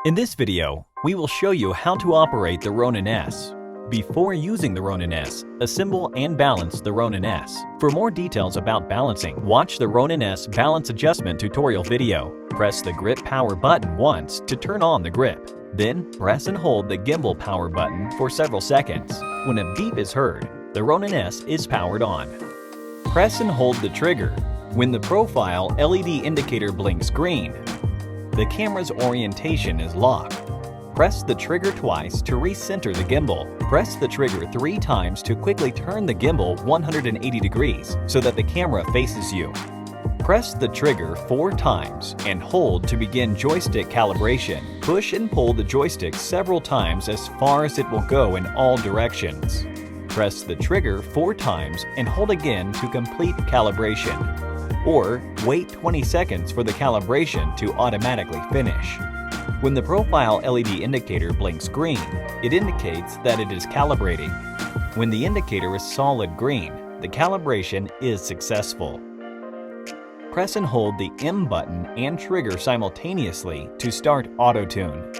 In this video, we will show you how to operate the Ronin-S. Before using the Ronin-S, assemble and balance the Ronin-S. For more details about balancing, watch the Ronin-S balance adjustment tutorial video. Press the grip power button once to turn on the grip. Then, press and hold the gimbal power button for several seconds. When a beep is heard, the Ronin-S is powered on. Press and hold the trigger. When the profile LED indicator blinks green, the camera's orientation is locked. Press the trigger twice to recenter the gimbal. Press the trigger 3 times to quickly turn the gimbal 180 degrees so that the camera faces you. Press the trigger 4 times and hold to begin joystick calibration. Push and pull the joystick several times as far as it will go in all directions. Press the trigger 4 times and hold again to complete calibration. Or wait 20 seconds for the calibration to automatically finish. When the profile LED indicator blinks green, it indicates that it is calibrating. When the indicator is solid green, the calibration is successful. Press and hold the M button and trigger simultaneously to start auto-tune.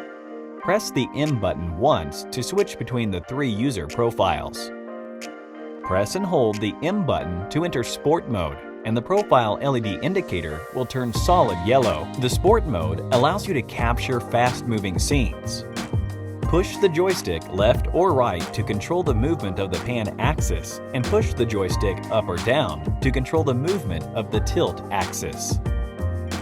Press the M button once to switch between the 3 user profiles. Press and hold the M button to enter Sport mode, and the profile LED indicator will turn solid yellow. The Sport mode allows you to capture fast-moving scenes. Push the joystick left or right to control the movement of the pan axis, and push the joystick up or down to control the movement of the tilt axis.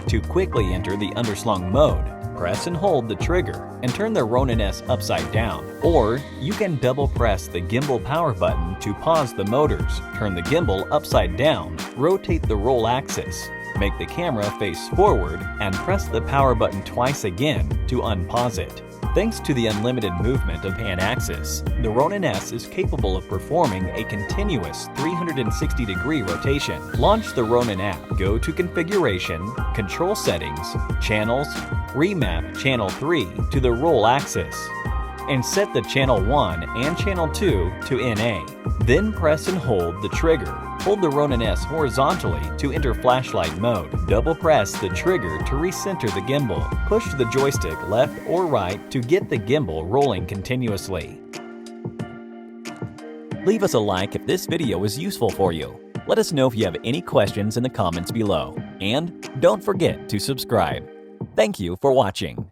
To quickly enter the underslung mode, press and hold the trigger and turn the Ronin-S upside down. Or you can double press the gimbal power button to pause the motors, turn the gimbal upside down, rotate the roll axis, make the camera face forward, and press the power button twice again to unpause it. Thanks to the unlimited movement of pan axis, the Ronin-S is capable of performing a continuous 360-degree rotation. Launch the Ronin app. Go to Configuration, Control Settings, Channels, remap Channel 3 to the roll axis, and set the Channel 1 and Channel 2 to NA. Then press and hold the trigger. Hold the Ronin-S horizontally to enter flashlight mode. Double press the trigger to recenter the gimbal. Push the joystick left or right to get the gimbal rolling continuously. Leave us a like if this video is useful for you. Let us know if you have any questions in the comments below. And don't forget to subscribe. Thank you for watching.